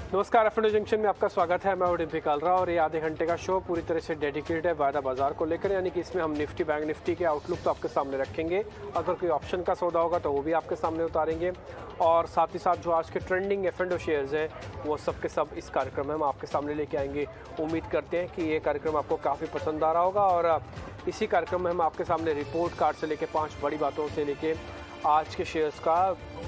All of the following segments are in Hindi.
नमस्कार, एफ&ओ जंक्शन में आपका स्वागत है। मैं हूं डिम्पी कालरा और ये आधे घंटे का शो पूरी तरह से डेडिकेटेड है वायदा बाजार को लेकर, यानी कि इसमें हम निफ्टी बैंक निफ्टी के आउटलुक तो आपके सामने रखेंगे, अगर कोई ऑप्शन का सौदा होगा तो वो भी आपके सामने उतारेंगे, और साथ ही साथ जो आज के ट्रेंडिंग एफ&ओ शेयर्स हैं वो सब के सब इस कार्यक्रम में हम आपके सामने लेके आएंगे। उम्मीद करते हैं कि ये कार्यक्रम आपको काफ़ी पसंद आ रहा होगा, और इसी कार्यक्रम में हम आपके सामने रिपोर्ट कार्ड से लेकर 5 बड़ी बातों से लेके आज के शेयर्स का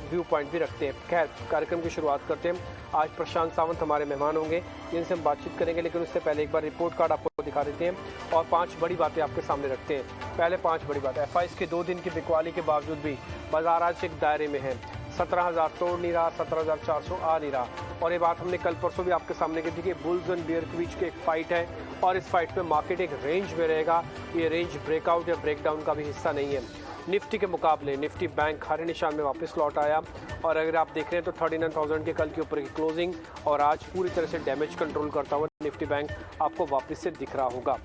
व्यू पॉइंट भी रखते हैं। खैर, कार्यक्रम की शुरुआत करते हैं। आज प्रशांत सावंत हमारे मेहमान होंगे जिनसे हम बातचीत करेंगे, लेकिन उससे पहले एक बार रिपोर्ट कार्ड आपको दिखा देते हैं और 5 बड़ी बातें आपके सामने रखते हैं। पहले 5 बड़ी बातें। एफआईज के 2 दिन की बिकवाली के बावजूद भी बाजार आज एक दायरे में है। 17,000 तोड़ नहीं रहा, 17,400 आ नहीं रहा, और ये बात हमने कल परसों भी आपके सामने की थी कि बुल्स एंड बियर के बीच की एक फाइट है और इस फाइट में मार्केट एक रेंज में रहेगा। ये रेंज ब्रेकआउट या ब्रेकडाउन का भी हिस्सा नहीं है। निफ्टी के मुकाबले निफ्टी बैंक हरे निशान में वापस लौट आया, और अगर आप देख रहे हैं तो 39,000 के कल के ऊपर की क्लोजिंग, और आज पूरी तरह से डैमेज कंट्रोल करता हुआ निफ्टी बैंक आपको वापस से दिख रहा होगा।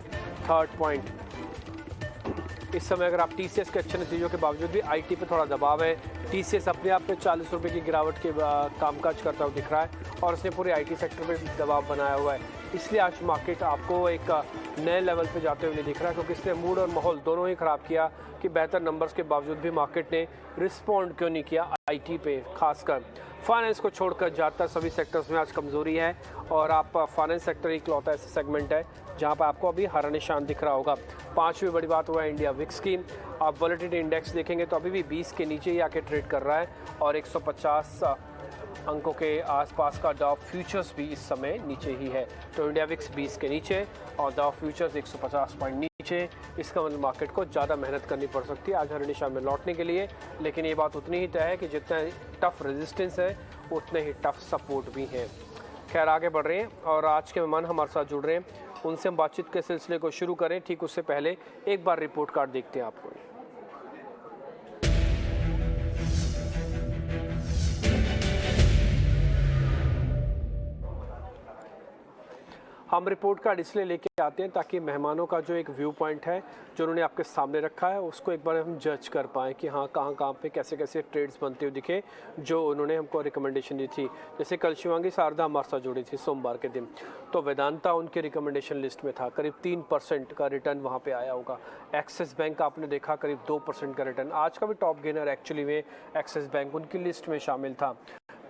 थर्ड पॉइंट, इस समय अगर आप टीसीएस के अच्छे नतीजों के बावजूद भी आईटी पे थोड़ा दबाव है। टीसीएस अपने आप में 40 रुपये की गिरावट के कामकाज करता हुआ दिख रहा है, और उसने पूरे आईटी सेक्टर पे दबाव बनाया हुआ है। इसलिए आज मार्केट आपको एक नए लेवल पे जाते हुए नहीं दिख रहा, क्योंकि इसने मूड और माहौल दोनों ही ख़राब किया कि बेहतर नंबर्स के बावजूद भी मार्केट ने रिस्पॉन्ड क्यों नहीं किया आईटी पे। खासकर फाइनेंस को छोड़कर ज़्यादातर सभी सेक्टर्स में आज कमज़ोरी है, और आप फाइनेंस सेक्टर ही इकलौता ऐसा सेगमेंट है जहां पर आपको अभी हरा निशान दिख रहा होगा। 5वीं बड़ी बात हुआ है इंडिया विक्स की। आप वॉलेटिलिटी इंडेक्स देखेंगे तो अभी भी 20 के नीचे ही आके ट्रेड कर रहा है, और 150 अंकों के आसपास का डाउ फ्यूचर्स भी इस समय नीचे ही है। तो इंडिया विक्स 20 के नीचे और डाउ फ्यूचर्स 150 पॉइंट नीचे। इसका मतलब मार्केट को ज़्यादा मेहनत करनी पड़ सकती है आज हरे निशान में लौटने के लिए, लेकिन ये बात उतनी ही तय है कि जितना टफ रेजिस्टेंस है उतने ही टफ सपोर्ट भी हैं। खैर, आगे बढ़ रहे हैं और आज के मेहमान हमारे साथ जुड़ रहे हैं, उनसे हम बातचीत के सिलसिले को शुरू करें। ठीक उससे पहले एक बार रिपोर्ट कार्ड देखते हैं आपको। हम रिपोर्ट कार्ड इसलिए लेके आते हैं ताकि मेहमानों का जो एक व्यू पॉइंट है जो उन्होंने आपके सामने रखा है उसको एक बार हम जज कर पाएँ कि हाँ कहाँ पे कैसे कैसे ट्रेड्स बनते हुए दिखे जो उन्होंने हमको रिकमेंडेशन दी थी। जैसे कल शिवांगी शारदा हमारे साथ जुड़ी थी सोमवार के दिन, तो वेदांता उनके रिकमेंडेशन लिस्ट में था, करीब 3% का रिटर्न वहाँ पे आया होगा। एक्सिस बैंक आपने देखा करीब 2% का रिटर्न। आज का भी टॉप गेनर एक्चुअली में एक्सिस बैंक उनकी लिस्ट में शामिल था।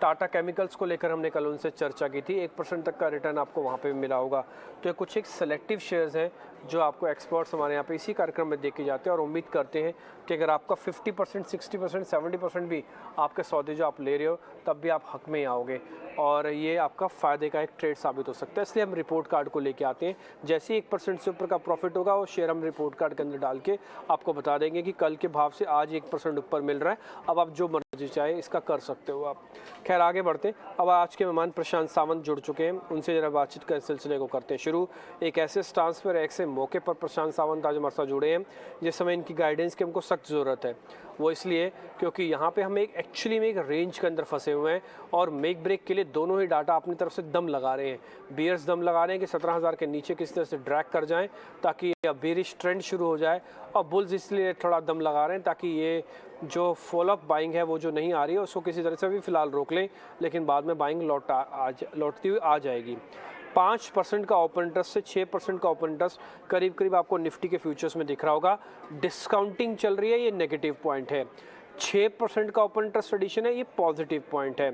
टाटा केमिकल्स को लेकर हमने कल उनसे चर्चा की थी, 1% तक का रिटर्न आपको वहाँ पे मिला होगा। तो ये कुछ एक सेलेक्टिव शेयर्स हैं जो आपको एक्सपर्ट्स हमारे यहाँ पे इसी कार्यक्रम में देखे जाते हैं, और उम्मीद करते हैं कि अगर आपका 50%, 60%, 70% भी आपके सौदे जो आप ले रहे हो तब भी आप हक में ही आओगे, और ये आपका फ़ायदे का एक ट्रेड साबित हो सकता है। इसलिए हम रिपोर्ट कार्ड को लेके आते हैं। जैसे ही 1% से ऊपर का प्रॉफिट होगा वो शेयर हम रिपोर्ट कार्ड के अंदर डाल के आपको बता देंगे कि कल के भाव से आज 1% ऊपर मिल रहा है, अब आप जो मर्जी चाहे इसका कर सकते हो आप। खैर, आगे बढ़ते। अब आज के मेहमान प्रशांत सावंत जुड़ चुके हैं, उनसे जरा बातचीत के सिलसिले को करते हैं शुरू। एक ऐसे स्टांस पर एक से मौके पर प्रशांत सावंत आज हमारे साथ जुड़े हैं जिस समय इनकी गाइडेंस की हमको सख्त ज़रूरत है। वो इसलिए क्योंकि यहाँ पे हम एक एक्चुअली में एक रेंज के अंदर फंसे हुए हैं, और मेक ब्रेक के लिए दोनों ही डाटा अपनी तरफ से दम लगा रहे हैं। बियर्स दम लगा रहे हैं कि 17,000 के नीचे किस तरह से ड्रैग कर जाएं ताकि बेरिश ट्रेंड शुरू हो जाए, और बुल्स इसलिए थोड़ा दम लगा रहे हैं ताकि ये जो फॉलोअप बाइंग है वो जो नहीं आ रही है उसको किसी तरह से भी फिलहाल रोक लें, लेकिन बाद में बाइंग लौटती हुई आ जाएगी। 5% का ओपन इंटरेस्ट से 6% का ओपन इंटरेस्ट करीब करीब आपको निफ्टी के फ्यूचर्स में दिख रहा होगा। डिस्काउंटिंग चल रही है, ये नेगेटिव पॉइंट है। 6% का ओपन इंटरेस्ट एडिशन है, ये पॉजिटिव पॉइंट है।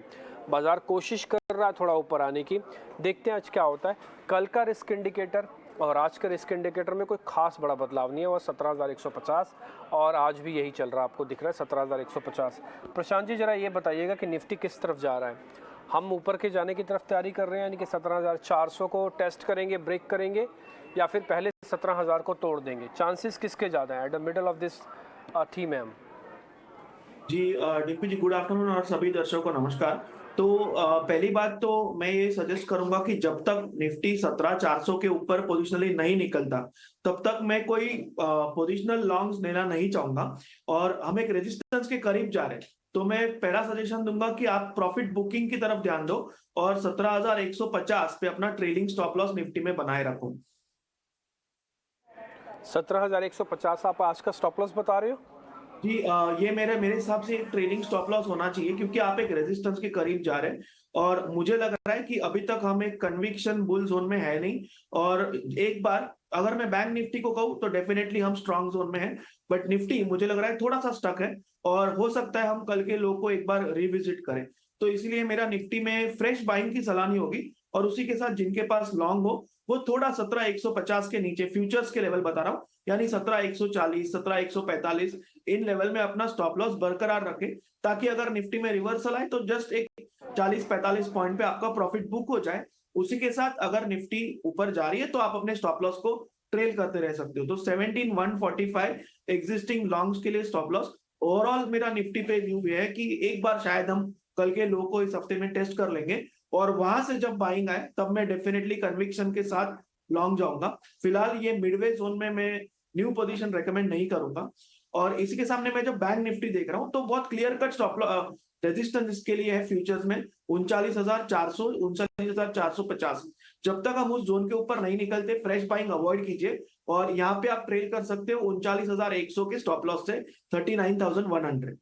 बाजार कोशिश कर रहा है थोड़ा ऊपर आने की, देखते हैं आज क्या होता है। कल का रिस्क इंडिकेटर और आज का रिस्क इंडिकेटर में कोई खास बड़ा बदलाव नहीं है, वो 17,150, और आज भी यही चल रहा है, आपको दिख रहा है 17,150। प्रशांत जी, जरा ये बताइएगा कि निफ्टी किस तरफ जा रहा है? हम ऊपर के जाने की तरफ तैयारी कर रहे हैं, यानी कि 17,400 को टेस्ट करेंगे, ब्रेक करेंगे, या फिर पहले 17,000 को तोड़ देंगे? चांसेस किसके ज़्यादा हैं at the middle of this theme? है जी डीपी जी, गुड आफ्टरनून और सभी दर्शकों को नमस्कार। तो पहली बात तो मैं ये सजेस्ट करूंगा कि जब तक निफ्टी 17,400 के ऊपर पोजिशनली नहीं निकलता तब तक मैं कोई पोजिशनल लॉन्ग्स लेना नहीं चाहूंगा, और हम एक रेजिस्टेंस के करीब जा रहे हैं। तो मैं पहला सजेशन दूंगा कि आप प्रॉफिट बुकिंग की तरफ ध्यान दो और 17,150 पे अपना ट्रेलिंग स्टॉप लॉस निफ्टी में बनाए रखो। 17,150 आप आज का स्टॉप लॉस बता रहे हो? जी ये मेरे मेरे हिसाब से एक ट्रेलिंग स्टॉप लॉस होना चाहिए, क्योंकि आप एक रेजिस्टेंस के करीब जा रहे हैं और मुझे लग रहा है कि अभी तक हम एक कन्विक्शन बुल जोन में है नहीं। और एक बार अगर मैं बैंक निफ्टी को कहूँ तो डेफिनेटली हम स्ट्रांग जोन में हैं, बट निफ्टी मुझे लग रहा है थोड़ा सा स्टक है और हो सकता है हम कल के लो को एक बार रिविजिट करें। तो इसलिए मेरा निफ्टी में फ्रेश बाइंग की सलाह नहीं होगी, और उसी के साथ जिनके पास लॉन्ग हो वो थोड़ा 17,150 के नीचे फ्यूचर्स के लेवल बता रहा हूँ, यानी 17,140, 17,145 इन लेवल में अपना स्टॉप लॉस बरकरार रखें, ताकि अगर निफ्टी में रिवर्सल आए तो जस्ट एक 40-45 पॉइंट पे आपका प्रॉफिट बुक हो जाए। उसी के साथ अगर निफ्टी ऊपर जा रही है तो आप अपने स्टॉप लॉस को ट्रेल करते रह सकते हो। तो 17,145 एग्जिस्टिंग लॉन्ग्स के लिए स्टॉप लॉस। ओवरऑल मेरा निफ्टी पे व्यू ये है कि एक बार शायद हम कल के लो को इस हफ्ते में टेस्ट कर लेंगे, और वहां से जब बाइंग आए तब मैं डेफिनेटली कन्विक्शन के साथ लॉन्ग जाऊंगा। फिलहाल ये मिडवे जोन में मैं न्यू पोजीशन रेकमेंड नहीं करूंगा। और इसी के सामने मैं जब बैंक निफ्टी देख रहा हूं तो बहुत क्लियर कट स्टॉप रेजिस्टेंस इसके लिए है फ्यूचर्स में 39,400, 39,450। जब तक हम उस जोन के ऊपर नहीं निकलते फ्रेश बाइंग अवॉइड कीजिए, और यहाँ पे आप ट्रेल कर सकते हो 39,100 के स्टॉप लॉस से 39,100।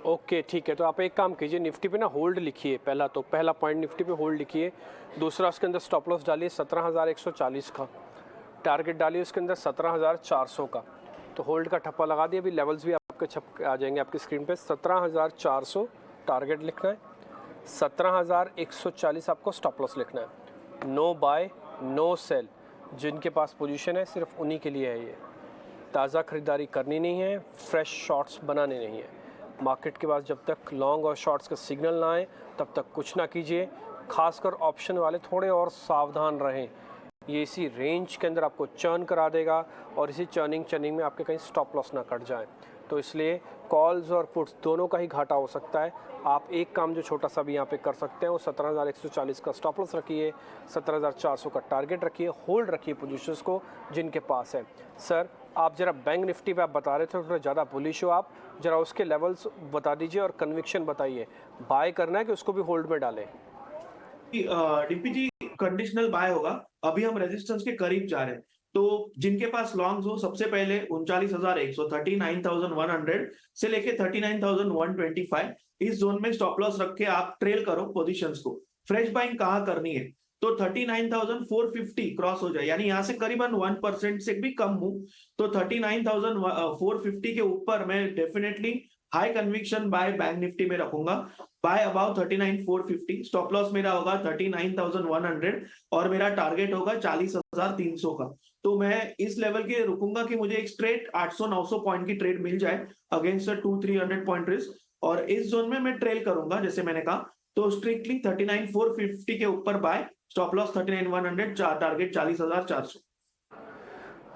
ओके ठीक है, तो आप एक काम कीजिए, निफ्टी पे ना होल्ड लिखिए। पहला पॉइंट निफ्टी पे होल्ड लिखिए। दूसरा उसके अंदर स्टॉप लॉस डालिए 17,140 का। टारगेट डालिए उसके अंदर 17,400 का। तो होल्ड का ठप्पा लगा दिए। अभी लेवल्स भी आपके छप आ जाएंगे आपकी स्क्रीन पे। 17,400 टारगेट लिखना है, 17,140 आपको स्टॉप लॉस लिखना है। नो बाय नो सेल, जिनके पास पोजीशन है सिर्फ उन्हीं के लिए है ये। ताज़ा खरीदारी करनी नहीं है, फ्रेश शॉर्ट्स बनाने नहीं है। मार्केट के पास जब तक लॉन्ग और शॉर्ट्स का सिग्नल ना आए तब तक कुछ ना कीजिए। खासकर ऑप्शन वाले थोड़े और सावधान रहें। ये इसी रेंज के अंदर आपको चर्न करा देगा और इसी चर्निंग में आपके कहीं स्टॉप लॉस ना कट जाए। तो इसलिए कॉल्स और पुट्स दोनों का ही घाटा हो सकता है। आप एक काम जो छोटा सा भी यहाँ पे कर सकते हैं वो 17,140 का स्टॉप लॉस रखिए, 17,400 का टारगेट रखिए, होल्ड रखिए पोजीशंस को जिनके पास है। सर आप जरा बैंक निफ्टी पे आप बता रहे थे थोड़ा ज़्यादा बुलिश हो आप, जरा उसके लेवल्स बता दीजिए और कन्विक्शन बताइए। बाय करना है कि उसको भी होल्ड में डालें? डीपी जी कंडीशनल बाय होगा। अभी हम रेजिस्टेंस के करीब जा रहे हैं, तो जिनके पास लॉन्ग्स हो सबसे पहले 39,100, 39,100 से लेके 39,125 इस जोन में स्टॉप लॉस रख के आप ट्रेल करो पोजीशंस को। फ्रेश बाइंग कहाँ करनी है तो 39,450 क्रॉस हो जाए, यानी यहाँ से करीबन 1% से भी कम हूं, तो 39,450 के ऊपर मैं definitely high conviction by bank Nifty में रखूंगा। बाय अबाउट 39,450, स्टॉप लॉस मेरा होगा 39,100 और मेरा टारगेट होगा 40,300 का। तो मैं इस लेवल के रुकूंगा कि मुझे एक स्ट्रेट 800-900 पॉइंट की ट्रेड मिल जाए अगेंस्ट 200-300 पॉइंट रिस्क, और इस जोन में मैं ट्रेल करूंगा जैसे मैंने कहा। तो स्ट्रिक्टली 39,450 के ऊपर बाय, स्टॉप लॉस 39,100, टारगेट 40,400।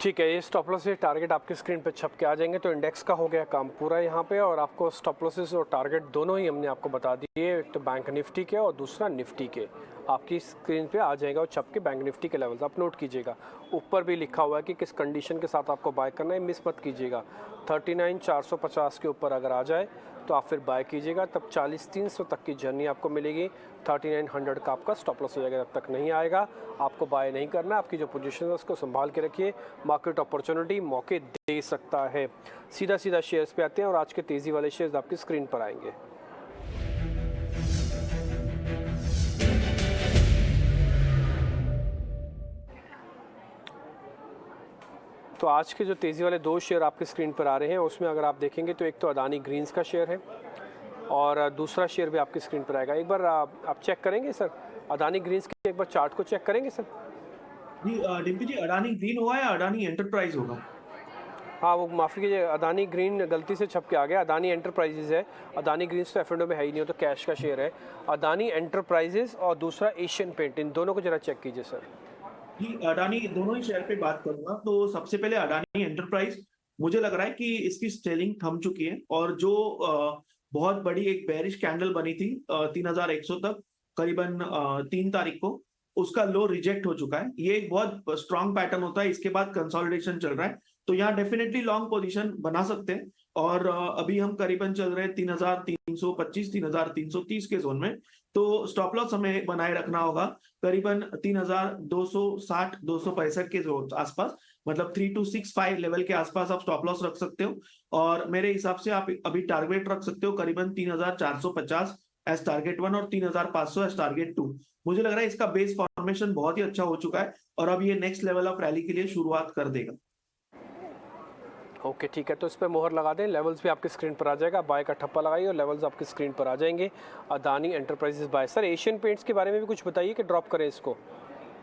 ठीक है, ये स्टॉप लॉस ये टारगेट आपकी स्क्रीन पे छप के आ जाएंगे। तो इंडेक्स का हो गया काम पूरा यहाँ पे, और आपको स्टॉप लॉसेस और टारगेट दोनों ही हमने आपको बता दिए। एक तो बैंक निफ्टी के और दूसरा निफ्टी के आपकी स्क्रीन पे आ जाएगा और छप के बैंक निफ्टी के लेवल्स आप नोट कीजिएगा। ऊपर भी लिखा हुआ है कि किस कंडीशन के साथ आपको बाय करना है, मिस मत कीजिएगा। 39,450 के ऊपर अगर आ जाए तो आप फिर बाय कीजिएगा, तब 40,300 तक की जर्नी आपको मिलेगी। 3900 का आपका स्टॉप लॉस हो जाएगा। जब तक नहीं आएगा आपको बाय नहीं करना, आपकी जो पोजीशन है उसको संभाल के रखिए। मार्केट अपॉर्चुनिटी मौके दे सकता है। सीधा सीधा शेयर्स पे आते हैं और आज के तेज़ी वाले शेयर्स आपकी स्क्रीन पर आएंगे। तो आज के जो तेज़ी वाले दो शेयर आपके स्क्रीन पर आ रहे हैं उसमें अगर आप देखेंगे तो एक तो अदानी ग्रीन्स का शेयर है और दूसरा शेयर भी आपकी स्क्रीन पर आएगा। एक बार आप चेक करेंगे सर अदानी ग्रीन्स के एक बार चार्ट को चेक करेंगे सर? जी डिम्पी जी, अडानी ग्रीन होगा या अडानी एंटरप्राइज होगा? हाँ वो माफ़ी कीजिए, अदानी ग्रीन गलती से छप के आ गया। अदानी एंटरप्राइजेज है, अदानी ग्रीन्स तो एफ&ओ में है ही नहीं, हो तो कैश का शेयर है। अदानी एंटरप्राइजेज और दूसरा एशियन पेंट, इन दोनों को जरा चेक कीजिए सर। जी अडानी दोनों ही शेयर पे बात करूंगा। तो सबसे पहले अडानी एंटरप्राइज, मुझे लग रहा है कि इसकी सेलिंग थम चुकी है, और जो बहुत बड़ी एक बेरिश कैंडल बनी थी 3,100 तक करीबन 3 तारीख को, उसका लो रिजेक्ट हो चुका है। ये एक बहुत स्ट्रॉन्ग पैटर्न होता है, इसके बाद कंसोलिडेशन चल रहा है, तो यहाँ डेफिनेटली लॉन्ग पोजीशन बना सकते हैं। और अभी हम करीबन चल रहे हैं 3,300 3,325 3,330 के जोन में। तो स्टॉप लॉस हमें बनाए रखना होगा करीबन 3,260 265 के आसपास, मतलब 3,265 लेवल के आसपास आप स्टॉप लॉस रख सकते हो। और मेरे हिसाब से आप अभी टारगेट रख सकते हो करीबन 3,450 एज टारगेट 1 और 3,500 एज टारगेट 2। मुझे लग रहा है इसका बेस फॉर्मेशन बहुत ही अच्छा हो चुका है और अब ये नेक्स्ट लेवल ऑफ रैली के लिए शुरुआत कर देगा। ओके ठीक है, तो इस पर मोहर लगा दें। लेवल्स भी आपकी स्क्रीन पर आ जाएगा, बाय का ठप्पा लगाइए और लेवल्स आपकी स्क्रीन पर आ जाएंगे। Adani Enterprises buy. Sir Asian Paints के बारे में भी कुछ बताइए कि ड्रॉप करें इसको।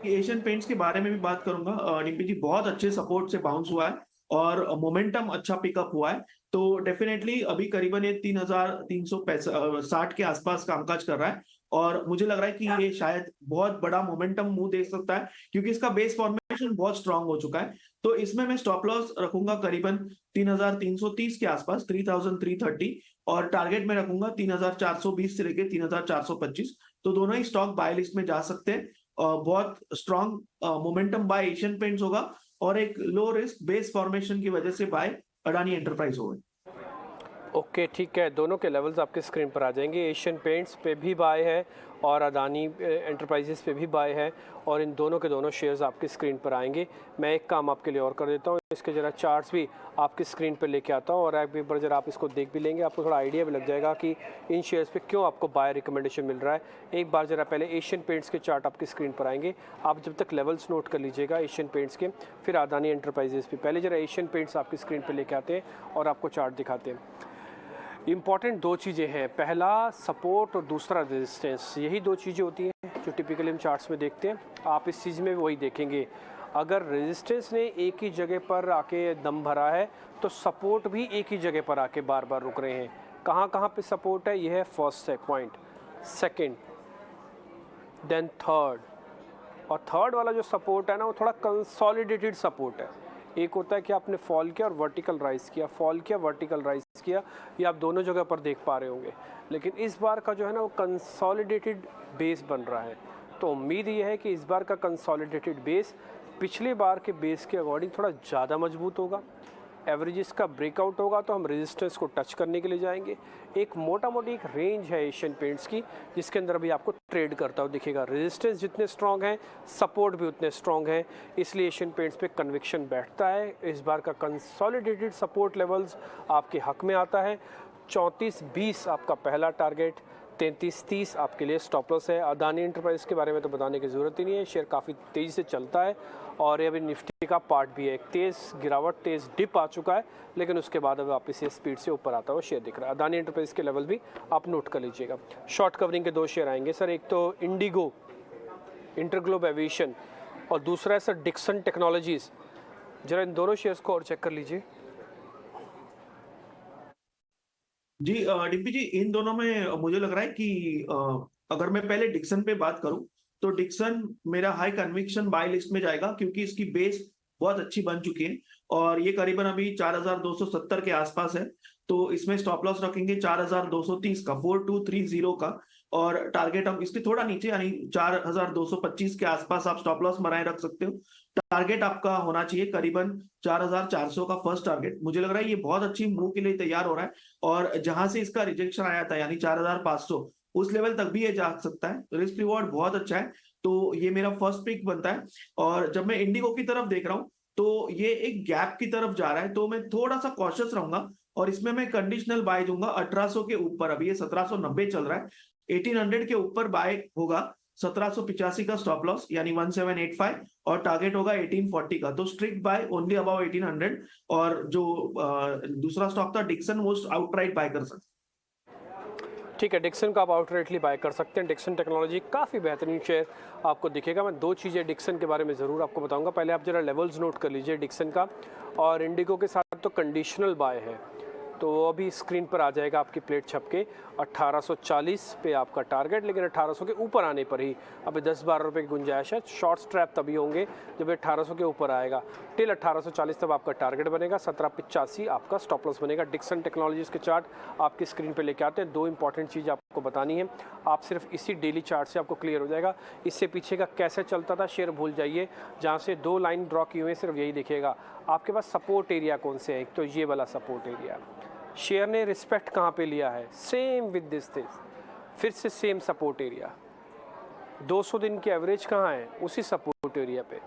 एशियन पेंट्स के बारे में भी बात करूंगा। डिम्पी जी बहुत अच्छे सपोर्ट से बाउंस हुआ है और मोमेंटम अच्छा पिकअप हुआ है। तो डेफिनेटली अभी करीबन ये 3,360 के आसपास कामकाज कर रहा है और मुझे लग रहा है कि ये शायद बहुत बड़ा मोमेंटम मुंह देख सकता है क्योंकि इसका बेस फॉर्मेशन बहुत स्ट्रांग हो चुका है। तो इसमें मैं स्टॉप लॉस रखूंगा करीबन 3,330 के आसपास, 3,330, और टारगेट में रखूंगा 3,420 से लेके 3,425। तो दोनों ही स्टॉक बाय लिस्ट में जा सकते हैं। बहुत strong momentum by Asian paints होगा और एक लो रिस्क बेस फॉर्मेशन की वजह से बाय अडानी एंटरप्राइज होगा। ओके ठीक है, दोनों के लेवल्स आपके स्क्रीन पर आ जाएंगे। एशियन पेंट्स पे भी बाय है और अदानी एंटरप्राइजेस पे भी बाय है और इन दोनों के दोनों शेयर्स आपकी स्क्रीन पर आएंगे। मैं एक काम आपके लिए और कर देता हूँ, इसके ज़रा चार्ट्स भी आपकी स्क्रीन पर लेके आता हूँ और एक बार जरा आप इसको देख भी लेंगे, आपको थोड़ा आइडिया भी लग जाएगा कि इन शेयर्स पे क्यों आपको बाय रिकमेंडेशन मिल रहा है। एक बार जरा पहले एशियन पेंट्स के चार्ट आपकी स्क्रीन पर आएंगे, आप जब तक लेवल्स नोट कर लीजिएगा एशियन पेंट्स के, फिर अदानी एंटरप्राइजेस पे। पहले जरा एशियन पेंट्स आपकी स्क्रीन पर लेके आते हैं और आपको चार्ट दिखाते हैं। इम्पॉर्टेंट दो चीज़ें हैं, पहला सपोर्ट और दूसरा रेजिस्टेंस। यही दो चीज़ें होती हैं जो टिपिकली हम चार्ट्स में देखते हैं। आप इस चीज़ में वही देखेंगे, अगर रेजिस्टेंस ने एक ही जगह पर आके दम भरा है तो सपोर्ट भी एक ही जगह पर आके बार बार रुक रहे हैं। कहाँ कहाँ पे सपोर्ट है, यह है first point, second, then third. और थर्ड वाला जो सपोर्ट है ना, वो थोड़ा कंसोलिडेटेड सपोर्ट है। एक होता है कि आपने फॉल किया और वर्टिकल राइज किया, फॉल किया वर्टिकल राइज किया, ये आप दोनों जगह पर देख पा रहे होंगे। लेकिन इस बार का जो है ना वो कंसोलिडेटेड बेस बन रहा है। तो उम्मीद ये है कि इस बार का कंसोलिडेटेड बेस पिछले बार के बेस के अकॉर्डिंग थोड़ा ज़्यादा मजबूत होगा। एवरेजेस का ब्रेकआउट होगा तो हम रेजिस्टेंस को टच करने के लिए जाएंगे। एक मोटा मोटी एक रेंज है एशियन पेंट्स की जिसके अंदर अभी आपको ट्रेड करता हुआ दिखेगा। रेजिस्टेंस जितने स्ट्रांग हैं सपोर्ट भी उतने स्ट्रांग हैं, इसलिए एशियन पेंट्स पे कन्विक्शन बैठता है। इस बार का कंसोलिडेटेड सपोर्ट लेवल्स आपके हक में आता है। 34.20 आपका पहला टारगेट, 33.30 आपके लिए स्टॉप लॉस है। अदानी एंटरप्राइज के बारे में तो बताने की ज़रूरत ही नहीं है, शेयर काफ़ी तेज़ी से चलता है और ये अभी निफ्टी का पार्ट भी है। एक तेज़ गिरावट, तेज़ डिप आ चुका है लेकिन उसके बाद अब वापस ये स्पीड से ऊपर आता हुआ शेयर दिख रहा है। अदानी एंटरप्राइज के लेवल भी आप नोट कर लीजिएगा। शॉर्ट कवरिंग के दो शेयर आएंगे सर, एक तो इंडिगो इंटरग्लोब एविएशन और दूसरा है सर डिक्सन टेक्नोलॉजीज़। जरा इन दोनों शेयर्स को और चेक कर लीजिए। जी डिम्पी जी, इन दोनों में मुझे लग रहा है कि अगर मैं पहले डिक्सन पे बात करूं तो डिक्सन मेरा हाई कन्विक्शन बाय लिस्ट में जाएगा क्योंकि इसकी बेस बहुत अच्छी बन चुकी है और ये करीबन अभी 4,270 के आसपास है। तो इसमें स्टॉप लॉस रखेंगे 4,230 का, 4,230 का, और टारगेट हम इसके थोड़ा नीचे यानी 4,225 के आसपास आप स्टॉप लॉस बनाए रख सकते हो। टारगेट आपका होना चाहिए करीबन 4,400 का फर्स्ट टारगेट। मुझे लग रहा है ये बहुत अच्छी मूव के लिए तैयार हो रहा है और जहां से इसका रिजेक्शन आया था यानी 4,500 उस लेवल तक भी ये जा सकता है। रिस्क रिवॉर्ड बहुत अच्छा है, तो ये मेरा फर्स्ट पिक बनता है। और जब मैं इंडिगो की तरफ देख रहा हूँ तो ये एक गैप की तरफ जा रहा है, तो मैं थोड़ा सा कॉशियस रहूंगा और इसमें मैं कंडीशनल बाय दूंगा 1,800 के ऊपर। अभी ये 1,790 चल रहा है, 1,800 के ऊपर बाय होगा। 1,785 का स्टॉप लॉस यानी 1,785 और टारगेट होगा 1,840 का। तो स्ट्रिक्ट बाय ओनली अबाउ 1,800। और जो दूसरा स्टॉक था डिक्सन, वो आउटराइट बाय कर सकते। ठीक है, डिक्सन का आप आउटरेटली बाय कर सकते हैं। डिक्सन टेक्नोलॉजी काफ़ी बेहतरीन शेयर आपको दिखेगा। मैं दो चीज़ें डिक्सन के बारे में ज़रूर आपको बताऊंगा। पहले आप जरा लेवल्स नोट कर लीजिए डिक्सन का, और इंडिगो के साथ तो कंडीशनल बाय है तो वो अभी स्क्रीन पर आ जाएगा आपकी प्लेट छप के। 1,840 पे आपका टारगेट, लेकिन 1,800 के ऊपर आने पर ही अभी 10-12 रुपये की गुंजाइश है। शॉर्ट स्ट्रैप तभी होंगे जब 1,800 के ऊपर आएगा। टिल 1,840 तब आपका टारगेट बनेगा, 1785 आपका स्टॉप लॉस बनेगा। डिक्सन टेक्नोलॉजीज़ के चार्ट आपकी स्क्रीन पर लेके आते हैं। दो इंपॉर्टेंट चीज़ आपको बतानी है, आप सिर्फ इसी डेली चार्ट से आपको क्लियर हो जाएगा। इससे पीछे का कैसे चलता था शेयर भूल जाइए, जहाँ से दो लाइन ड्रॉ की हुई है सिर्फ यही देखिएगा। आपके पास सपोर्ट एरिया कौन से हैं, एक तो ये वाला सपोर्ट एरिया, शेयर ने रिस्पेक्ट कहाँ पे लिया है, सेम विद दिस फिर से सेम सपोर्ट एरिया। 200 दिन की एवरेज कहाँ है, उसी सपोर्ट एरिया पे।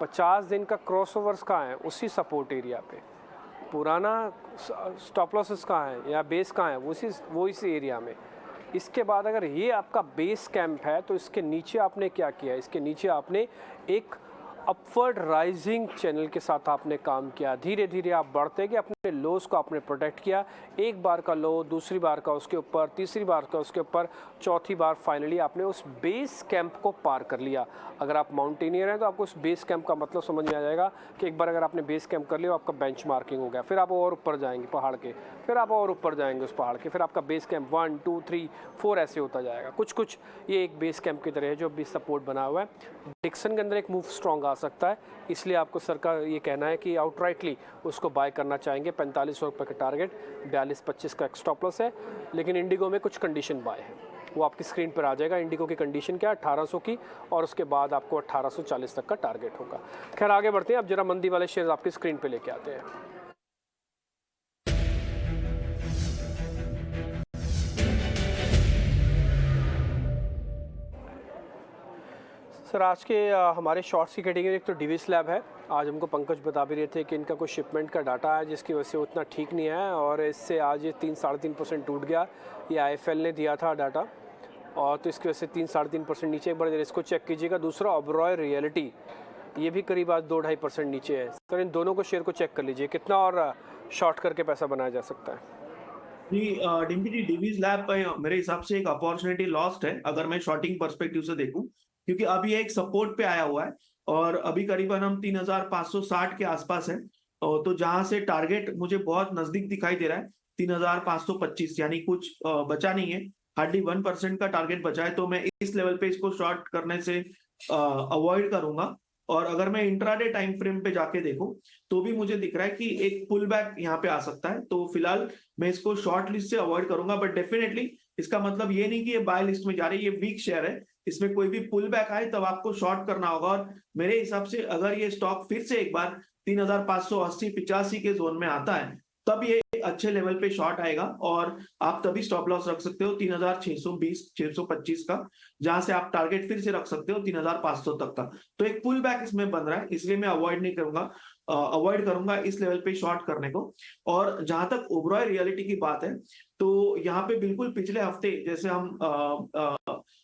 50 दिन का क्रॉसओवर्स कहाँ है, उसी सपोर्ट एरिया पे। पुराना स्टॉप लॉसेस कहाँ है या बेस कहाँ है, वो इसी एरिया में। इसके बाद अगर ये आपका बेस कैंप है तो इसके नीचे आपने क्या किया, इसके नीचे आपने एक अपवर्ड राइजिंग चैनल के साथ आपने काम किया। धीरे धीरे आप बढ़ते गए, अपने लोस को आपने प्रोटेक्ट किया। एक बार का लो, दूसरी बार का उसके ऊपर, तीसरी बार का उसके ऊपर, चौथी बार फाइनली आपने उस बेस कैंप को पार कर लिया। अगर आप माउंटेनियर हैं तो आपको उस बेस कैंप का मतलब समझ में आ जाएगा कि एक बार अगर आपने बेस कैंप कर लिया आपका बेंच मार्किंग हो गया। फिर आप और ऊपर जाएंगे पहाड़ के, फिर आप और ऊपर जाएंगे उस पहाड़ के, फिर आपका बेस कैंप 1 2 3 4 ऐसे होता जाएगा। कुछ ये एक बेस कैंप की तरह है जो अभी सपोर्ट बना हुआ है। डिक्सन के अंदर एक मूव स्ट्रॉन्ग आ सकता है, इसलिए आपको सरकार ये कहना है कि आउटराइटली उसको बाय करना चाहेंगे। 4500 रुपये का टारगेट, 42-25 का स्टॉप लॉस है। लेकिन इंडिगो में कुछ कंडीशन बाय है, वो आपकी स्क्रीन पर आ जाएगा। इंडिगो की कंडीशन क्या है, 1800 की, और उसके बाद आपको 1840 तक का टारगेट होगा। खैर आगे बढ़ते हैं, अब जरा मंदी वाले शेयर आपकी स्क्रीन पर लेके आते हैं। सर आज के हमारे शॉर्ट्स की कैटेगरी एक तो डिविस लैब है। आज हमको पंकज बता भी रहे थे कि इनका कुछ शिपमेंट का डाटा है जिसकी वजह से उतना ठीक नहीं है, और इससे आज ये 3-3.5% टूट गया। ये IFL ने दिया था डाटा, और तो इसकी वजह से 3-3.5% नीचे। एक बार इसको चेक कीजिएगा। दूसरा ओबरॉय रियलिटी, ये भी करीब आज 2-2.5% नीचे है। सर इन दोनों को शेयर को चेक कर लीजिए, कितना और शॉर्ट करके पैसा बनाया जा सकता है। जी डिम्पी जी, डिवीज लैब पे मेरे हिसाब से एक अपॉर्चुनिटी लॉस्ट है अगर मैं शॉर्टिंग पर्सपेक्टिव से देखूं, क्योंकि अभी एक सपोर्ट पे आया हुआ है और अभी करीबन हम 3560 के आसपास है। तो जहां से टारगेट मुझे बहुत नजदीक दिखाई दे रहा है 3525, यानी कुछ बचा नहीं है, हार्डली 1% का टारगेट बचा है। तो मैं इस लेवल पे इसको शॉर्ट करने से अवॉइड करूंगा। और अगर मैं इंट्राडे टाइम फ्रेम पे जाके देखूं तो भी मुझे दिख रहा है कि एक पुल बैक यहाँ पे आ सकता है। तो फिलहाल मैं इसको शॉर्ट लिस्ट से अवॉइड करूंगा, बट डेफिनेटली इसका मतलब ये नहीं कि ये बाय लिस्ट में जा रही है। ये वीक शेयर है, इसमें कोई भी पुल बैक आए तब आपको शॉर्ट करना होगा। और मेरे हिसाब से अगर ये स्टॉक फिर से एक बार 3580-85 के जोन में आता है तब ये अच्छे लेवल पे शॉर्ट आएगा, और आप तभी स्टॉप लॉस रख सकते हो 3620-625 का, जहां से आप टारगेट फिर से रख सकते हो 3500 तक का। तो एक पुल बैक इसमें बन रहा है, इसलिए मैं अवॉइड नहीं करूंगा, अवॉइड करूंगा इस लेवल पे शॉर्ट करने को। और जहां तक ओबरॉय रियलिटी की बात है तो यहाँ पे बिल्कुल पिछले हफ्ते जैसे हम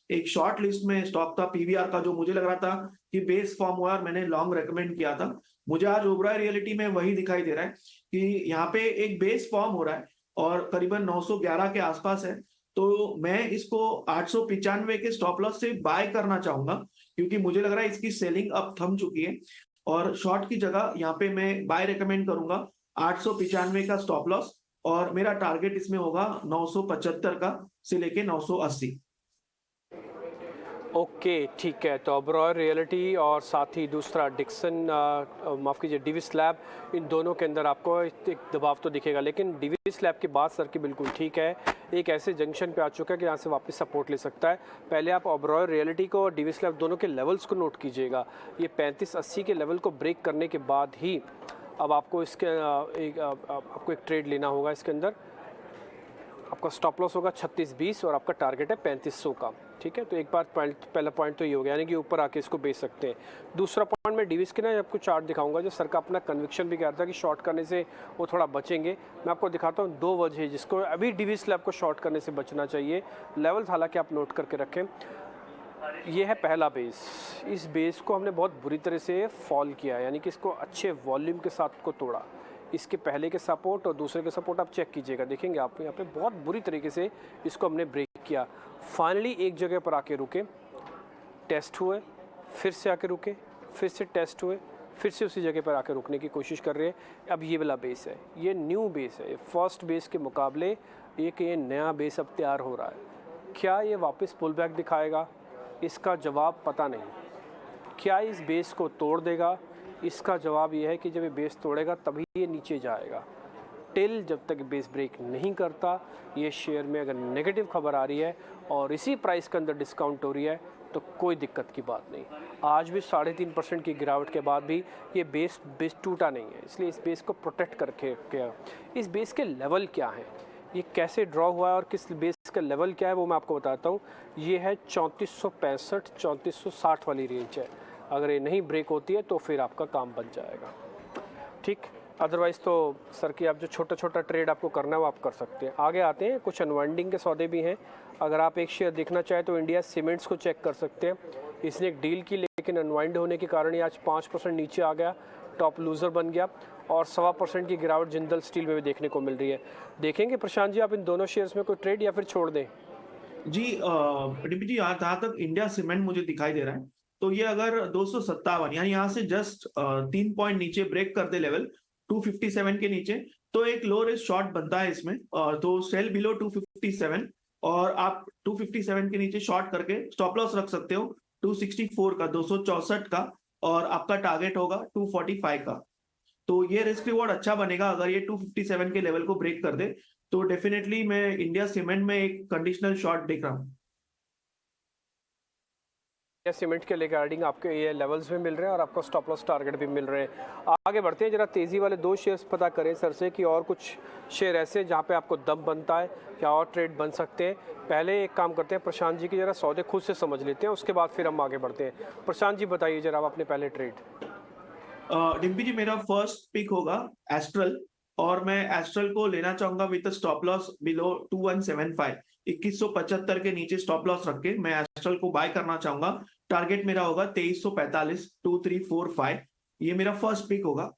एक शॉर्ट लिस्ट में स्टॉक था PVR का, जो मुझे लग रहा था कि बेस फॉर्म हुआ और मैंने लॉन्ग रेकमेंड किया था। मुझे आज ओबरॉय रियलिटी में वही दिखाई दे रहा है कि यहाँ पे एक बेस फॉर्म हो रहा है और करीबन 911 के आसपास है। तो मैं इसको 895 के स्टॉप लॉस से बाय करना चाहूंगा, क्योंकि मुझे लग रहा है इसकी सेलिंग अब थम चुकी है। और शॉर्ट की जगह यहाँ पे मैं बाय रेकमेंड करूंगा 895 का स्टॉप लॉस, और मेरा टारगेट इसमें होगा 975 का से लेके 980। ओके ठीक है, तो ओबरॉय रियलिटी और साथ ही दूसरा डिक्सन, माफ़ कीजिए डिविस लैब, इन दोनों के अंदर आपको एक दबाव तो दिखेगा। लेकिन डिविस लैब की बात सर की बिल्कुल ठीक है, एक ऐसे जंक्शन पे आ चुका है कि यहाँ से वापस सपोर्ट ले सकता है। पहले आप ओबरॉय रियलिटी को और डिविस लैब दोनों के लेवल्स को नोट कीजिएगा। ये 3580 के लेवल को ब्रेक करने के बाद ही अब आपको इसके आपको एक ट्रेड लेना होगा। इसके अंदर आपका स्टॉप लॉस होगा 3620 और आपका टारगेट है 3500 का। ठीक है, तो एक बार पहला पॉइंट तो ये हो गया, यानी कि ऊपर आके इसको बेच सकते हैं। दूसरा पॉइंट मैं डिविस के ना आपको चार्ट दिखाऊंगा जो सर का अपना कन्विक्शन भी कहता है कि शॉर्ट करने से वो थोड़ा बचेंगे। मैं आपको दिखाता हूँ 2 वजह जिसको अभी डिविस लैब को शॉर्ट करने से बचना चाहिए। लेवल्स हालांकि आप नोट करके रखें। ये है पहला बेस, इस बेस को हमने बहुत बुरी तरह से फॉल किया, यानी कि इसको अच्छे वॉल्यूम के साथ को तोड़ा। इसके पहले के सपोर्ट और दूसरे के सपोर्ट आप चेक कीजिएगा, देखेंगे आप यहाँ पे बहुत बुरी तरीके से इसको हमने ब्रेक किया। फाइनली एक जगह पर आके रुके, टेस्ट हुए, फिर से आके रुके, फिर से टेस्ट हुए, फिर से उसी जगह पर आके रुकने की कोशिश कर रहे हैं। अब ये वाला बेस है, ये न्यू बेस है, फर्स्ट बेस के मुकाबले एक ये नया बेस अब तैयार हो रहा है। क्या ये वापस पुल बैक दिखाएगा? इसका जवाब पता नहीं। क्या इस बेस को तोड़ देगा? इसका जवाब ये है कि जब ये बेस तोड़ेगा तभी ये नीचे जाएगा। टिल जब तक बेस ब्रेक नहीं करता, ये शेयर में अगर नेगेटिव खबर आ रही है और इसी प्राइस के अंदर डिस्काउंट हो रही है, तो कोई दिक्कत की बात नहीं। आज भी 3.5% की गिरावट के बाद भी ये बेस टूटा नहीं है, इसलिए इस बेस को प्रोटेक्ट करके क्या, इस बेस के लेवल क्या हैं, ये कैसे ड्रॉ हुआ है और किस बेस का लेवल क्या है वो मैं आपको बताता हूँ। ये है 3465 3460 वाली रेंज है। अगर ये नहीं ब्रेक होती है तो फिर आपका काम बन जाएगा, ठीक। अदरवाइज़ तो सर की आप जो छोटा छोटा ट्रेड आपको करना है वो आप कर सकते हैं। आगे आते हैं, कुछ अनवाइंडिंग के सौदे भी हैं। अगर आप एक शेयर देखना चाहें तो इंडिया सीमेंट्स को चेक कर सकते हैं। इसने एक डील की, लेकिन अनवाइंड होने के कारण ये आज 5% नीचे आ गया, टॉप लूज़र बन गया, और 1.25% की गिरावट जिंदल स्टील में भी देखने को मिल रही है। देखेंगे प्रशांत जी आप इन दोनों शेयर्स में कोई ट्रेड या फिर छोड़ दें? जी डीपी जी, जहां तक इंडिया सीमेंट मुझे दिखाई दे रहा है, तो ये अगर 257 यानी यहाँ से जस्ट 3 पॉइंट नीचे ब्रेक कर दे लेवल 257 के नीचे, तो एक लो रिस्क शॉर्ट बनता है इसमें। तो सेल बिलो 257 और आप 257 के नीचे शॉर्ट करके स्टॉप लॉस रख सकते हो 264 का, 264 का, और आपका टारगेट होगा 245 का। तो ये रिस्क रिवॉर्ड अच्छा बनेगा अगर ये 257 के लेवल को ब्रेक कर दे, तो डेफिनेटली मैं इंडिया सीमेंट में एक कंडीशनल शॉर्ट देख रहा हूँ। सीमेंट के रिगार्डिंग आपके ये लेवल्स भी मिल रहे हैं और आपको स्टॉप लॉस टारगेट भी मिल रहे हैं। आगे बढ़ते हैं, जरा तेज़ी वाले 2 शेयर्स पता करें सर से कि और कुछ शेयर ऐसे जहाँ पे आपको दम बनता है या और ट्रेड बन सकते हैं। पहले एक काम करते हैं, प्रशांत जी की जरा सौदे खुद से समझ लेते हैं, उसके बाद फिर हम आगे बढ़ते हैं। प्रशांत जी बताइए जरा आप अपने पहले ट्रेड। डिम्पी जी, मेरा फर्स्ट पिक होगा एस्ट्रल, और मैं एस्ट्रल को लेना चाहूंगा विद स्टॉप लॉस बिलो 2175। 2175 के नीचे स्टॉप लॉस रख के मैं एस्ट्रल को बाय करना चाहूंगा। टारगेट मेरा होगा 2345, 2345। ये मेरा फर्स्ट पिक होगा।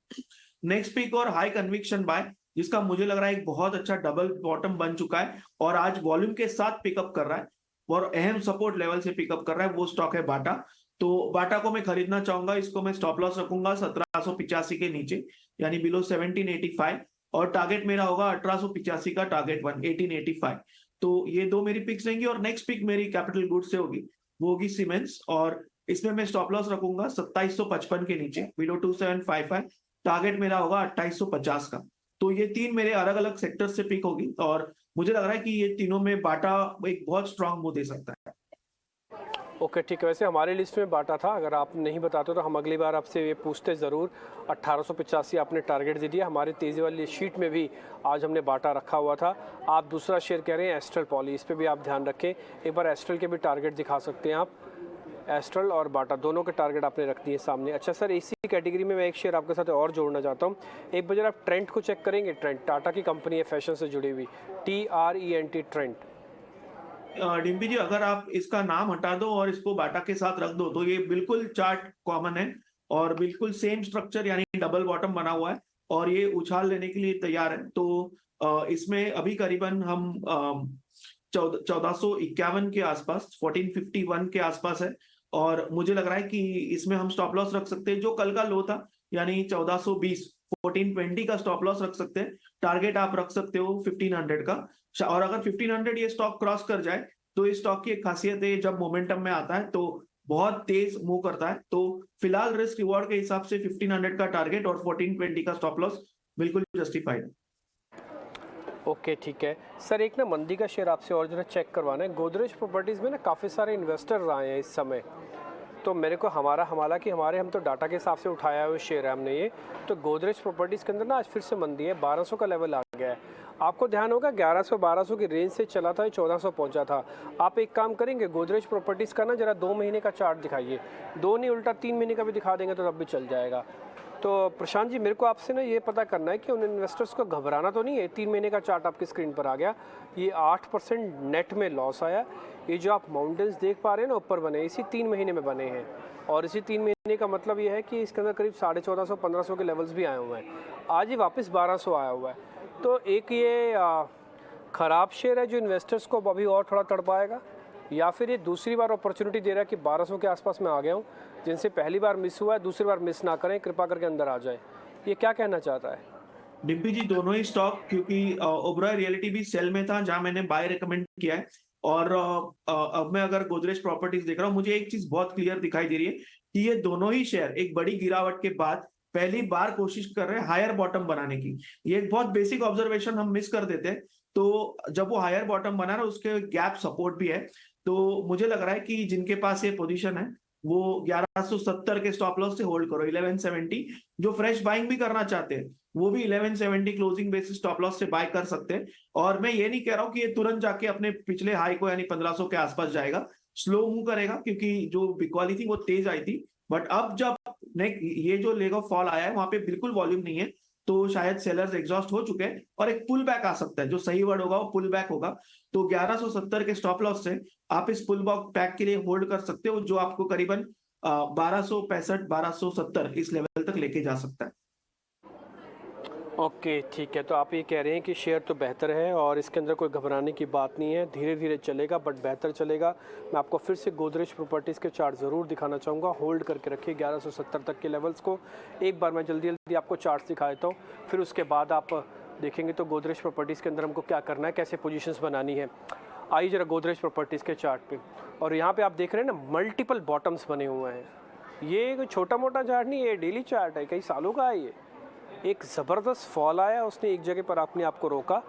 नेक्स्ट पिक और हाई कन्विक्शन बाय, जिसका मुझे लग रहा है एक बहुत अच्छा डबल बॉटम बन चुका है और आज वॉल्यूम के साथ पिकअप कर रहा है और अहम सपोर्ट लेवल से पिकअप कर रहा है, वो स्टॉक है बाटा। तो बाटा को मैं खरीदना चाहूंगा, इसको मैं स्टॉप लॉस रखूंगा 1785 के नीचे, यानी बिलो 1785, और टारगेट मेरा होगा 1885 का टारगेट 1885। तो ये 2 मेरी पिक्स रहेंगी, और नेक्स्ट पिक मेरी कैपिटल गुड्स से होगी, वो होगी सीमेंट्स, और इसमें मैं स्टॉप लॉस रखूंगा 2755 के नीचे, बिलो 2755। टारगेट मेरा होगा 2850 का। तो ये 3 मेरे अलग अलग सेक्टर से पिक होगी, और मुझे लग रहा है कि ये तीनों में बाटा एक बहुत स्ट्रांग मूव दे सकता है। ओके ठीक है, वैसे हमारे लिस्ट में बाटा था, अगर आप नहीं बताते तो हम अगली बार आपसे ये पूछते ज़रूर। 1885 आपने टारगेट दे दिया, हमारी तेज़ी वाली शीट में भी आज हमने बाटा रखा हुआ था। आप दूसरा शेयर कह रहे हैं एस्ट्रल पॉली, इस पर भी आप ध्यान रखें। एक बार एस्ट्रल के भी टारगेट दिखा सकते हैं आप, एस्ट्रल और बाटा दोनों के टारगेट आपने रख दिए सामने। अच्छा सर, इसी कैटेगरी में मैं एक शेयर आपके साथ और जोड़ना चाहता हूँ। एक बार आप ट्रेंड को चेक करेंगे, ट्रेंड टाटा की कंपनी है, फैशन से जुड़ी हुई, TRENT, ट्रेंड। डिम्पी जी, अगर आप इसका नाम हटा दो और इसको बाटा के साथ रख दो, तो ये बिल्कुल चार्ट कॉमन है और बिल्कुल सेम स्ट्रक्चर, यानी डबल बॉटम बना हुआ है और ये उछाल लेने के लिए तैयार है। तो इसमें अभी करीबन हम 1451 के आसपास, 1451 के आसपास है, और मुझे लग रहा है कि इसमें हम स्टॉप लॉस रख सकते हैं जो कल का लो था, यानी 1420, 1420 का स्टॉप लॉस रख सकते हैं। टारगेट आप रख सकते हो 1500 का, और अगर 1500 ये स्टॉक क्रॉस कर जाए तो इस स्टॉक की एक खासियत है, जब मोमेंटम में आता है तो बहुत तेज मूव करता है। तो फिलहाल रिस्क रिवॉर्ड के हिसाब से 1500 का टारगेट और 1420 का स्टॉप लॉस बिल्कुल जस्टिफाइड है। ओके ठीक है सर, एक ना मंदी का शेयर आपसे और जरा चेक करवाना है। गोदरेज प्रॉपर्टीज़ में ना काफ़ी सारे इन्वेस्टर आए हैं इस समय, तो मेरे को हालांकि हम तो डाटा के हिसाब से उठाया हुआ शेयर है हमने ये। तो गोदरेज प्रॉपर्टीज़ के अंदर ना आज फिर से मंदी है, 1200 का लेवल आ गया है। आपको ध्यान होगा 1100-1200 की रेंज से चला था, 1400 पहुंचा था। आप एक काम करेंगे, गोदरेज प्रॉपर्टीज़ का ना जरा 2 महीने का चार्ट दिखाइए, 2 नहीं उल्टा 3 महीने का भी दिखा देंगे तो तब भी चल जाएगा। तो प्रशांत जी, मेरे को आपसे ना ये पता करना है कि उन इन्वेस्टर्स को घबराना तो नहीं है। 3 महीने का चार्ट आपकी स्क्रीन पर आ गया, ये 8% नेट में लॉस आया। ये जो आप माउंटेन्स देख पा रहे हैं ना ऊपर बने, इसी 3 महीने में बने हैं, और इसी 3 महीने का मतलब ये है कि इसके अंदर करीब 1450-1500 के लेवल्स भी आए हुए हैं। आज ही वापस 1200 आया हुआ है। तो एक ये ख़राब शेयर है जो इन्वेस्टर्स को अभी और थोड़ा तड़पाएगा, या फिर ये दूसरी बार अपॉर्चुनिटी दे रहा है कि 1200 के आसपास मैं आ गया हूँ, जिनसे पहली बार मिस हुआ है दूसरी बार मिस ना करें, कृपा करके अंदर आ जाए। ये क्या कहना चाहता है? डिम्पी जी, दोनों ही स्टॉक, क्योंकि ओबरॉय रियलिटी भी सेल में था जहां मैंने बाय रिकमेंड किया है, और अब मैं अगर गोदरेज प्रॉपर्टीज देख रहा हूँ, मुझे एक चीज बहुत क्लियर दिखाई दे रही है कि ये दोनों ही शेयर एक बड़ी गिरावट के बाद पहली बार कोशिश कर रहे हैं हायर बॉटम बनाने की। ये एक बहुत बेसिक ऑब्जर्वेशन हम मिस कर देते हैं तो जब वो हायर बॉटम बना ना, उसके गैप सपोर्ट भी है। तो मुझे लग रहा है कि जिनके पास ये पोजीशन है वो 1170 के स्टॉप लॉस से होल्ड करो। 1170 जो फ्रेश बाइंग भी करना चाहते हैं वो भी 1170 क्लोजिंग बेसिस स्टॉप लॉस से बाय कर सकते हैं। और मैं ये नहीं कह रहा हूँ कि ये तुरंत जाके अपने पिछले हाई को यानी 1500 के आसपास जाएगा, स्लो मूव करेगा, क्योंकि जो बिकवाली थी वो तेज आई थी। बट अब जब ये जो लेग ऑफ फॉल आया है वहां पे बिल्कुल वॉल्यूम नहीं है, तो शायद सेलर्स एग्जॉस्ट हो चुके हैं और एक पुल बैक आ सकता है। जो सही वर्ड होगा वो पुल बैक होगा। तो 1170 के स्टॉप लॉस से आप इस पुल बैक के लिए होल्ड कर सकते हो, जो आपको करीबन 1265 1270 इस लेवल तक लेके जा सकता है। ओके ठीक है, तो आप ये कह रहे हैं कि शेयर तो बेहतर है और इसके अंदर कोई घबराने की बात नहीं है, धीरे धीरे चलेगा बट बेहतर चलेगा। मैं आपको फिर से गोदरेज प्रॉपर्टीज़ के चार्ट ज़रूर दिखाना चाहूँगा। होल्ड करके रखिए 1170 तक के लेवल्स को। एक बार मैं जल्दी जल्दी आपको चार्ट दिखा देता हूँ, फिर उसके बाद आप देखेंगे तो गोदरेज प्रॉपर्टीज़ के अंदर हमको क्या करना है, कैसे पोजीशंस बनानी है। आइए जरा गोदरेज प्रॉपर्टीज़ के चार्ट पे, और यहाँ पे आप देख रहे हैं ना मल्टीपल बॉटम्स बने हुए हैं। ये कोई छोटा मोटा चार्ट नहीं है, ये डेली चार्ट है, कई सालों का है। ये एक ज़बरदस्त फॉल आया, उसने एक जगह पर आपने आपको रोका,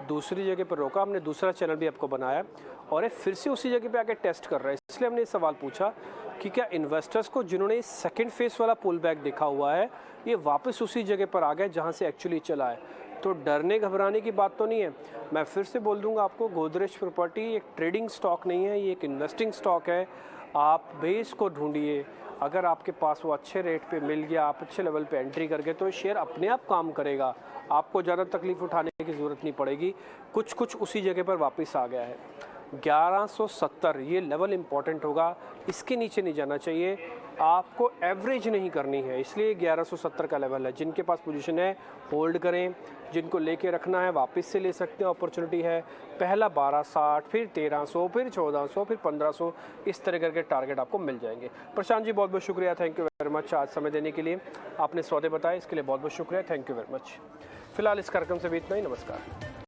दूसरी जगह पर रोका, हमने दूसरा चैनल भी आपको बनाया और ये फिर से उसी जगह पे आके टेस्ट कर रहा है। इसलिए हमने ये सवाल पूछा कि क्या इन्वेस्टर्स को जिन्होंने सेकंड फेस वाला पुल बैक देखा हुआ है ये वापस उसी जगह पर आ गए जहाँ से एक्चुअली चला है। तो डरने घबराने की बात तो नहीं है। मैं फिर से बोल दूंगा आपको, गोदरेज प्रॉपर्टी एक ट्रेडिंग स्टॉक नहीं है, ये एक इन्वेस्टिंग स्टॉक है। आप बेस को ढूंढिए, अगर आपके पास वो अच्छे रेट पे मिल गया, आप अच्छे लेवल पे एंट्री करके, तो शेयर अपने आप काम करेगा, आपको ज़्यादा तकलीफ उठाने की ज़रूरत नहीं पड़ेगी। कुछ कुछ उसी जगह पर वापस आ गया है। 1170 ये लेवल इंपॉर्टेंट होगा, इसके नीचे नहीं जाना चाहिए। आपको एवरेज नहीं करनी है, इसलिए 1170 का लेवल है। जिनके पास पोजीशन है होल्ड करें, जिनको लेके रखना है वापस से ले सकते हैं, अपॉर्चुनिटी है। पहला 1260, फिर 1300, फिर 1400, फिर 1500, इस तरह करके टारगेट आपको मिल जाएंगे। प्रशांत जी बहुत बहुत शुक्रिया, थैंक यू वेरी मच आज समय देने के लिए। आपने सौदे बताए इसके लिए बहुत बहुत शुक्रिया, थैंक यू वेरी मच। फिलहाल इस कार्यक्रम से भी इतना ही, नमस्कार।